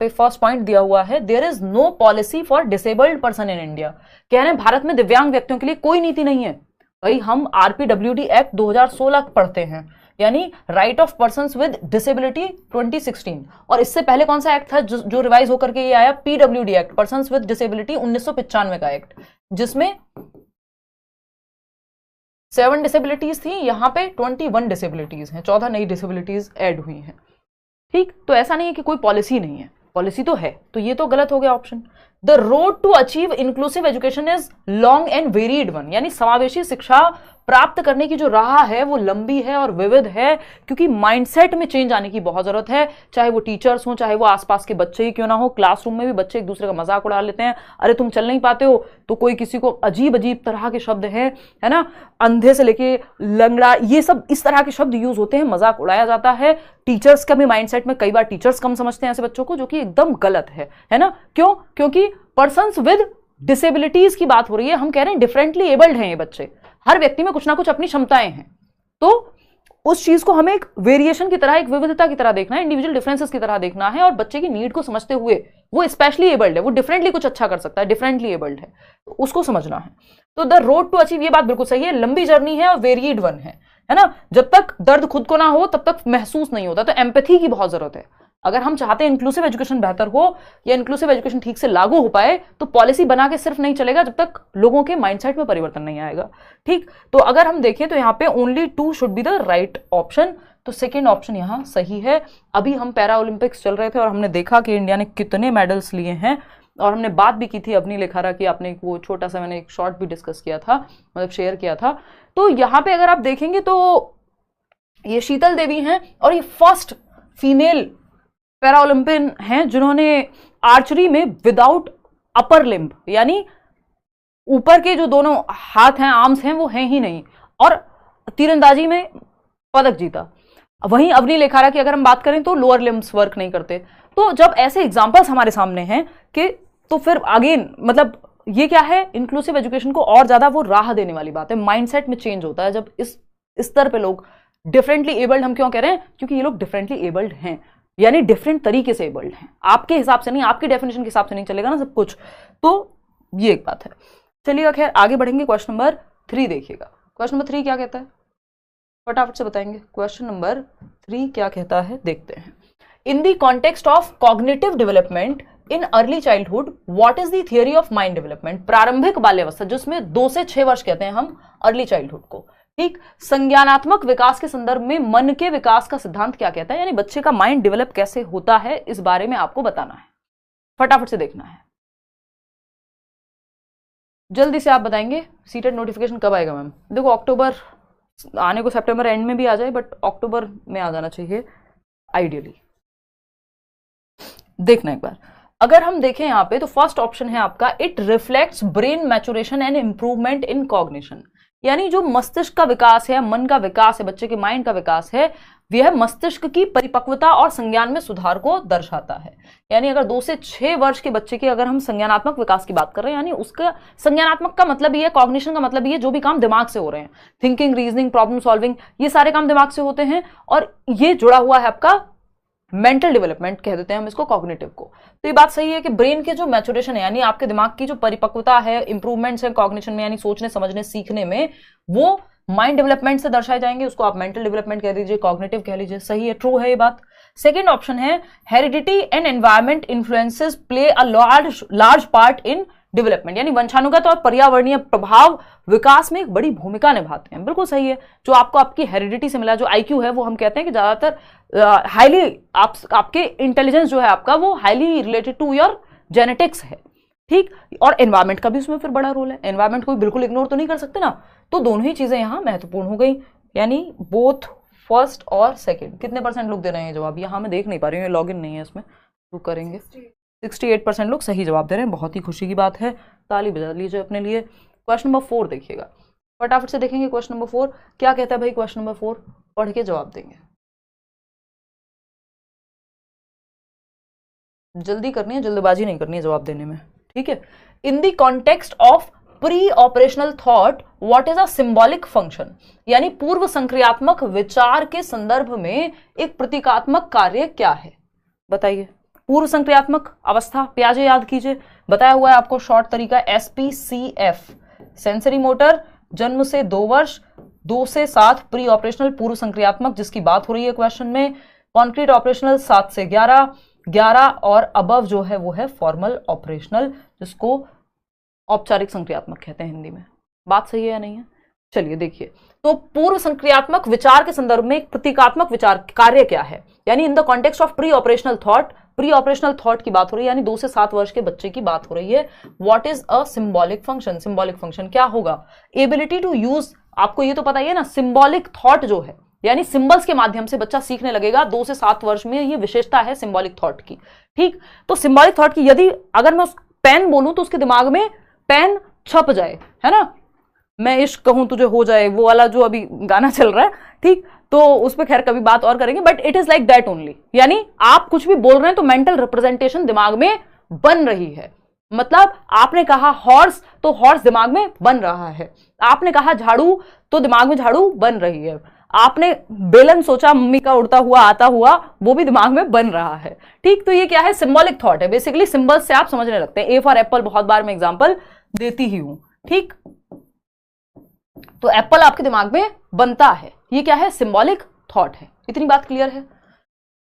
पे first point दिया हुआ है, there is no policy for disabled person in India. कह रहे हैं भारत में दिव्यांग व्यक्तियों के लिए कोई नीति नहीं है। भाई हम RPWD एक्ट 2016 पढ़ते हैं, यानी right of persons with disability 2016, और इससे पहले कौन सा एक्ट था जो रिवाइज होकर के ये आया, PWD act, persons with disability 1995 का एक्ट, जिसमें 7 डिसेबिलिटीज थी, यहां पे 21 डिसेबिलिटीज हैं, 14 नई डिसेबिलिटीज ऐड हुई हैं। ठीक, तो ऐसा नहीं है कि कोई पॉलिसी नहीं है, पॉलिसी तो है, तो ये तो गलत हो गया option. The road to achieve inclusive education is long and varied one, यानी समावेशी शिक्षा प्राप्त करने की जो राह है वो लंबी है और विविध है, क्योंकि माइंडसेट में चेंज आने की बहुत जरूरत है। चाहे वो टीचर्स हो, चाहे वो आसपास के बच्चे ही क्यों ना हो, क्लासरूम में भी बच्चे एक दूसरे का मजाक उड़ा लेते हैं, अरे तुम चल नहीं पाते हो, तो कोई किसी को अजीब अजीब तरह के शब्द हैं, है ना, अंधे से लेके लंगड़ा, ये सब इस तरह के शब्द यूज होते हैं, मजाक उड़ाया जाता है। टीचर्स का भी माइंडसेट में कई बार टीचर्स कम समझते हैं ऐसे बच्चों को, जो कि एकदम गलत है ना। क्यों? क्योंकि पर्सन्स विद डिसेबिलिटीज की बात हो रही है, हम कह रहे हैं डिफरेंटली एबल्ड हैं ये बच्चे, हर व्यक्ति में कुछ ना कुछ अपनी क्षमताएं हैं, तो उस चीज को हमें एक वेरिएशन की तरह, एक विविधता की तरह देखना है, इंडिविजुअल डिफरेंसेस की तरह देखना है, और बच्चे की नीड को समझते हुए, वो स्पेशली एबल्ड है, वो डिफरेंटली कुछ अच्छा कर सकता है, डिफरेंटली एबल्ड है, तो उसको समझना है। तो द रोड टू अचीव, ये बात बिल्कुल सही है, लंबी जर्नी है और वेरिएड वन है ना। जब तक दर्द खुद को ना हो तब तक महसूस नहीं होता, तो एम्पैथी की बहुत जरूरत है। अगर हम चाहते हैं इंक्लूसिव एजुकेशन बेहतर हो या इंक्लूसिव एजुकेशन ठीक से लागू हो पाए, तो पॉलिसी बना के सिर्फ नहीं चलेगा जब तक लोगों के माइंडसेट में परिवर्तन नहीं आएगा। ठीक, तो अगर हम देखें तो यहाँ पे only 2 should be the right option, तो सेकेंड ऑप्शन यहाँ सही है। अभी हम पैरा ओलंपिक्स चल रहे थे और हमने देखा कि इंडिया ने कितने मेडल्स लिए हैं, और हमने बात भी की थी अपनी लेखारा की, आपने वो छोटा सा मैंने एक शॉर्ट भी डिस्कस किया था, मतलब शेयर किया था। तो यहाँ पे अगर आप देखेंगे तो ये शीतल देवी हैं, और ये फर्स्ट फीमेल पैरा ओलंपियन हैं जिन्होंने आर्चरी में विदाउट अपर लिम्ब, यानी ऊपर के जो दोनों हाथ हैं, आर्म्स हैं, वो हैं ही नहीं, और तीरंदाजी में पदक जीता। वहीं अवनी लेखारा की अगर हम बात करें तो लोअर लिम्ब्स वर्क नहीं करते। तो जब ऐसे एग्जांपल्स हमारे सामने हैं कि, तो फिर अगेन मतलब ये क्या है, इंक्लूसिव एजुकेशन को और ज्यादा वो राह देने वाली बात है। माइंडसेट में चेंज होता है जब इस स्तर पे लोग डिफरेंटली एबल्ड, हम क्यों कह रहे हैं, क्योंकि ये लोग डिफरेंटली एबल्ड हैं, यानी डिफरेंट तरीके से एबल्ड हैं, आपके हिसाब से नहीं, आपकी डेफिनेशन के हिसाब से नहीं चलेगा ना सब कुछ, तो ये एक बात है। चलिएगा, खैर आगे बढ़ेंगे। क्वेश्चन नंबर 3 देखिएगा। क्वेश्चन नंबर 3 क्या कहता है, फटाफट से बताएंगे। क्वेश्चन नंबर 3 क्या कहता है, देखते हैं। In the context of cognitive development in early childhood, what is the theory of mind development, प्रारंभिक बाल्यावस्था, जिसमें 2 से 6 वर्ष कहते हैं हम अर्ली चाइल्डहुड को। ठीक, संज्ञानात्मक विकास के संदर्भ में मन के विकास का सिद्धांत क्या कहता है, यानी बच्चे का माइंड डेवलप कैसे होता है, इस बारे में आपको बताना है, फटाफट से देखना है, जल्दी से आप बताएंगे। सीटेट नोटिफिकेशन कब आएगा मैम? देखो अक्टूबर आने को, सितंबर एंड में भी आ जाए, बट अक्टूबर में आ जाना चाहिए आइडियली। देखना एक बार, अगर हम देखें यहाँ पे तो फर्स्ट ऑप्शन है आपका, it reflects brain maturation and improvement in cognition, यानी जो मस्तिष्क का विकास है, मन का विकास है, बच्चे के माइंड का विकास है, वह मस्तिष्क की परिपक्वता और संज्ञान में सुधार को दर्शाता है। यानी अगर 2 से 6 वर्ष के बच्चे के अगर हम संज्ञानात्मक विकास की बात कर रहे हैं, यानी उसका संज्ञानात्मक का मतलब ये है, कॉग्निशन का मतलब ये जो भी काम दिमाग से हो रहे हैं, थिंकिंग, रीजनिंग, प्रॉब्लम सॉल्विंग, ये सारे काम दिमाग से होते हैं, और ये जुड़ा हुआ है आपका मेंटल डेवलपमेंट, कह देते हैं हम इसको कॉग्निटिव को। तो ये बात सही है कि ब्रेन के जो मैचुरेशन है, यानी आपके दिमाग की जो परिपक्वता है, इंप्रूवमेंट्स है कॉग्निशन में, यानी सोचने समझने सीखने में, वो माइंड डेवलपमेंट से दर्शाए जाएंगे। उसको आप मेंटल डेवलपमेंट कह दीजिए, कॉग्निटिव कह लीजिए, सही है, ट्रू है ये बात। सेकेंड ऑप्शन है, heredity and environment influences play a large part in development, यानी वंशानुगत और पर्यावरणीय प्रभाव विकास में एक बड़ी भूमिका निभाते हैं। बिल्कुल सही है, जो आपको आपकी हेरिडिटी से मिला, जो आईक्यू है, वो हम कहते हैं कि ज्यादातर हाईली आपके इंटेलिजेंस जो है आपका, वो highly related to your genetics है। ठीक, और एनवायरमेंट का भी उसमें फिर बड़ा रोल है, एनवायरमेंट को बिल्कुल इग्नोर तो नहीं कर सकते ना, तो दोनों ही चीजें यहाँ महत्वपूर्ण हो गई, यानी बोथ फर्स्ट और सेकेंड। कितने परसेंट लोग दे रहे हैं जवाब, यहाँ मैं देख नहीं पा रही हूँ, लॉग इन नहीं है इसमें, तो करेंगे। 68% लोग सही जवाब दे रहे हैं, बहुत ही खुशी की बात है, ताली बजा लीजिए अपने लिए। क्वेश्चन नंबर 4 देखिएगा, फटाफट से देखेंगे। क्वेश्चन नंबर 4 क्या कहता है भाई, क्वेश्चन नंबर 4 पढ़ के जवाब देंगे, जल्दी करनी है, जल्दबाजी नहीं करनी है जवाब देने में, ठीक है। In the context of pre operational thought what is a symbolic function, यानी पूर्व संक्रियात्मक विचार के संदर्भ में एक प्रतीकात्मक कार्य क्या है, बताइए। पूर्व संक्रियात्मक अवस्था, पियाजे याद कीजिए, बताया हुआ है आपको शॉर्ट तरीका SPCF, सेंसरी मोटर, जन्म से 2 वर्ष, 2 से 7 प्री ऑपरेशनल पूर्व संक्रियात्मक जिसकी बात हो रही है क्वेश्चन में, कॉन्क्रीट ऑपरेशनल 7 से 11, 11 और अबव जो है वो है फॉर्मल ऑपरेशनल, जिसको औपचारिक संक्रियात्मक कहते हैं हिंदी में। बात सही है या नहीं है? चलिए देखिए, तो पूर्व संक्रियात्मक विचार के संदर्भ में एक प्रतीकात्मक विचार कार्य क्या है, यानी in the context of pre operational thought, pre operational thought की बात हो रही है, यानी 2 से 7 वर्ष के बच्चे की बात हो रही है। What is a symbolic function, symbolic function क्या होगा? एबिलिटी टू यूज, आपको ये तो पता ही है ना, सिंबॉलिक थॉट जो है यानी सिंबल्स के माध्यम से बच्चा सीखने लगेगा 2 से 7 वर्ष में, ये विशेषता है सिंबॉलिक थॉट की। ठीक, तो सिंबॉलिक थॉट की यदि अगर मैं पेन बोलूं तो उसके दिमाग में पेन छप जाए, है ना, मैं इश्क कहूं तुझे हो जाए, वो वाला जो अभी गाना चल रहा है, ठीक, तो उस पर खैर कभी बात और करेंगे, but it is like that only, यानी आप कुछ भी बोल रहे हैं तो मेंटल रिप्रेजेंटेशन दिमाग में बन रही है। मतलब आपने कहा हॉर्स तो हॉर्स दिमाग में बन रहा है, आपने कहा झाड़ू तो दिमाग में झाड़ू बन रही है, आपने बेलन सोचा मम्मी का उड़ता हुआ आता हुआ, वो भी दिमाग में बन रहा है। ठीक, तो ये क्या है? सिंबॉलिक थॉट है, बेसिकली सिंबल्स से आप समझने लगते हैं। ए फॉर एप्पल बहुत बार मैं एग्जांपल देती ही हूं। ठीक, तो एप्पल आपके दिमाग में बनता है, ये क्या है? सिंबॉलिक थॉट है। इतनी बात क्लियर है?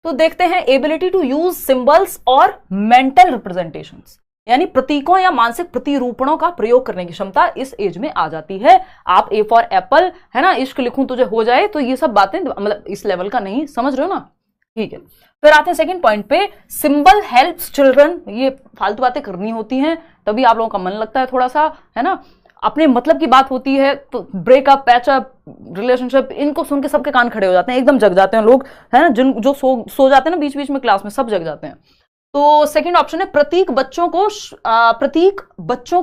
तो देखते हैं एबिलिटी टू यूज सिंबल्स और मेंटल रिप्रेजेंटेशंस, यानी प्रतीकों या मानसिक प्रतिरूपणों का प्रयोग करने की क्षमता इस एज में आ जाती है। आप ए फॉर एप्पल, है ना, इश्क लिखूं तुझे हो जाए, तो ये सब बातें मतलब इस लेवल का नहीं, समझ रहे हो ना? ठीक है, फिर आते हैं सेकंड पॉइंट पे, सिंबल हेल्प्स चिल्ड्रन। ये फालतू बातें करनी होती हैं तभी आप लोगों का मन लगता है थोड़ा सा, है ना, अपने मतलब की बात होती है तो ब्रेकअप, पैचअप, रिलेशनशिप, इनको सुन के सबके कान खड़े हो जाते हैं, एकदम जग जाते हैं लोग, है ना, जिन जो सो जाते हैं ना बीच बीच में क्लास में, सब जग जाते हैं। तो सेकंड ऑप्शन है प्रतीक बच्चों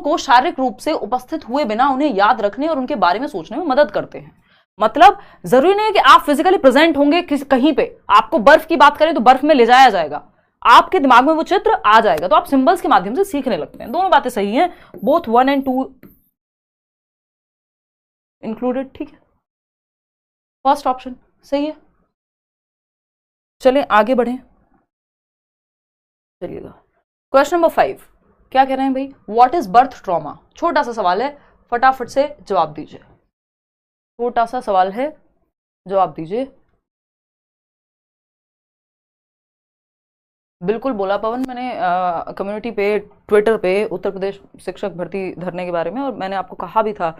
को शारीरिक रूप से उपस्थित हुए बिना उन्हें याद रखने और उनके बारे में सोचने में मदद करते हैं। मतलब जरूरी नहीं है कि आप फिजिकली प्रेजेंट होंगे कहीं पे, आपको बर्फ की बात करें तो बर्फ में ले जाया जाएगा, आपके दिमाग में वो चित्र आ जाएगा, तो आप सिंबल्स के माध्यम से सीखने लगते हैं। दोनों बातें सही हैं, बोथ 1 and 2 इंक्लूडेड। ठीक है, फर्स्ट ऑप्शन सही है। चलें आगे बढ़ें, चलिएगा क्वेश्चन नंबर 5 क्या कह रहे हैं भाई? What is birth trauma? छोटा सा सवाल है, फटाफट से जवाब दीजिए, छोटा सा सवाल है, जवाब दीजिए। बिल्कुल बोला पवन, मैंने कम्युनिटी पे, ट्विटर पे उत्तर प्रदेश शिक्षक भर्ती धरने के बारे में, और मैंने आपको कहा भी था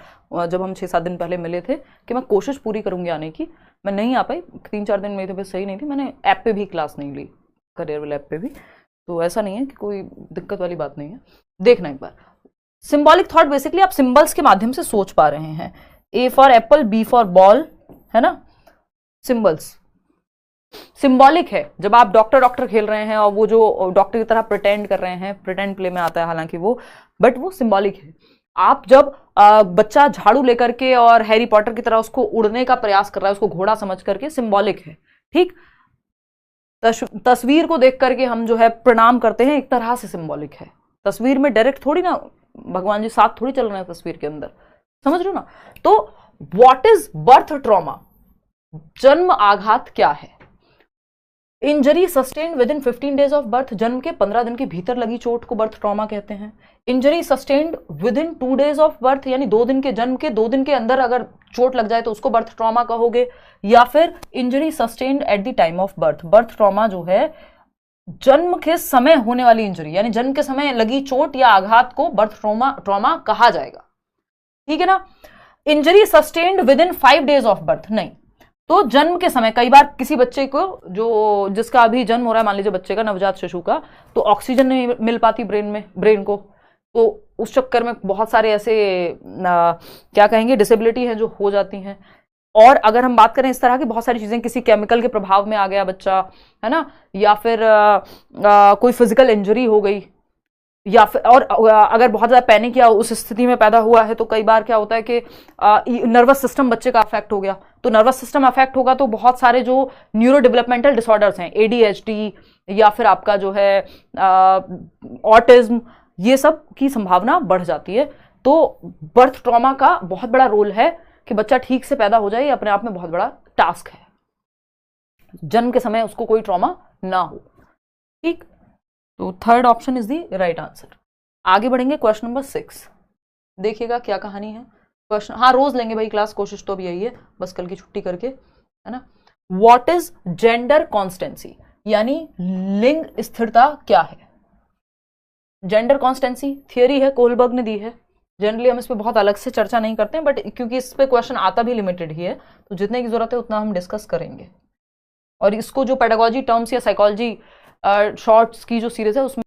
जब हम 6-7 दिन पहले मिले थे कि मैं कोशिश पूरी करूंगी आने की। मैं नहीं आ पाई, 3-4 दिन मेरी तबीयत सही नहीं थी, मैंने ऐप पे भी क्लास नहीं ली, करियर वाले ऐप पे भी, तो ऐसा नहीं है कि कोई दिक्कत वाली बात नहीं है। देखना एक बार, सिंबॉलिक थॉट बेसिकली आप सिंबल्स के माध्यम से सोच पा रहे हैं। A for apple, B for ball, है ना, सिंबल्स सिंबॉलिक है। जब आप डॉक्टर खेल रहे हैं और वो जो डॉक्टर की तरह प्रिटेंड कर रहे हैं, प्रिटेंड प्ले में आता है हालांकि वो, बट वो सिंबॉलिक है। आप जब बच्चा झाड़ू लेकर के और हैरी पॉटर की तरह उसको उड़ने का प्रयास कर रहा है, उसको घोड़ा समझ करके, सिंबॉलिक है। ठीक, तस्वीर को देख करके हम जो है प्रणाम करते हैं, एक तरह से सिंबॉलिक है। तस्वीर में डायरेक्ट थोड़ी ना भगवान जी साथ थोड़ी चल रहे हैं तस्वीर के अंदर, समझ रहे हो ना? तो व्हाट इज बर्थ ट्रॉमा? जन्म आघात क्या है? Injury sustained with in 15 days of birth, जन्म के 15 दिन के भीतर लगी चोट को बर्थ ट्रॉमा कहते हैं। Injury sustained with in 2 days of birth, यानी 2 दिन के जन्म के 2 दिन के अंदर अगर चोट लग जाए तो उसको बर्थ ट्रॉमा कहोगे। या फिर injury sustained at the time of birth, birth trauma जो है जन्म के समय होने वाली इंजरी, यानी जन्म के समय लगी चोट या आघात को बर्थ ट्रॉमा कहा जाएगा। ठीक है ना? Injury sustained with in 5 days of birth नहीं, तो जन्म के समय, कई बार किसी बच्चे को जो जिसका अभी जन्म हो रहा है, मान लीजिए बच्चे का, नवजात शिशु का, तो ऑक्सीजन नहीं मिल पाती ब्रेन को, तो उस चक्कर में बहुत सारे ऐसे क्या कहेंगे डिसेबिलिटी हैं जो हो जाती हैं। और अगर हम बात करें इस तरह की बहुत सारी चीजें, किसी केमिकल के प्रभाव में आ गया बच्चा, है ना, या फिर कोई फिजिकल इंजरी हो गई, या फिर और अगर बहुत ज्यादा पैनिक या उस स्थिति में पैदा हुआ है तो कई बार क्या होता है कि नर्वस सिस्टम बच्चे का अफेक्ट हो गया, तो नर्वस सिस्टम अफेक्ट होगा तो बहुत सारे जो न्यूरो डेवलपमेंटल डिसऑर्डर्स हैं, ADHD या फिर आपका जो है ऑटिज्म, ये सब की संभावना बढ़ जाती है। तो बर्थ ट्रॉमा का बहुत बड़ा रोल है कि बच्चा ठीक से पैदा हो जाए, अपने आप में बहुत बड़ा टास्क है, जन्म के समय उसको कोई ट्रॉमा ना हो। ठीक, तो third option is the right answer. आगे बढ़ेंगे क्वेश्चन नंबर 6, देखिएगा क्या कहानी है क्वेश्चन। हाँ रोज लेंगे भाई क्लास, कोशिश तो अभी यही है, बस कल की छुट्टी करके, है ना। व्हाट इज जेंडर कॉन्स्टेंसी, यानी लिंग स्थिरता क्या है। जेंडर कॉन्स्टेंसी थियरी है, कोहलबर्ग ने दी है। जनरली हम इस पर बहुत अलग से चर्चा नहीं करते हैं, बट क्योंकि इस पे क्वेश्चन आता भी लिमिटेड ही है, तो जितने की जरूरत है उतना हम डिस्कस करेंगे। और इसको जो पेडागोजी टर्म्स या साइकोलॉजी शॉर्ट्स की जो सीरीज है उसमें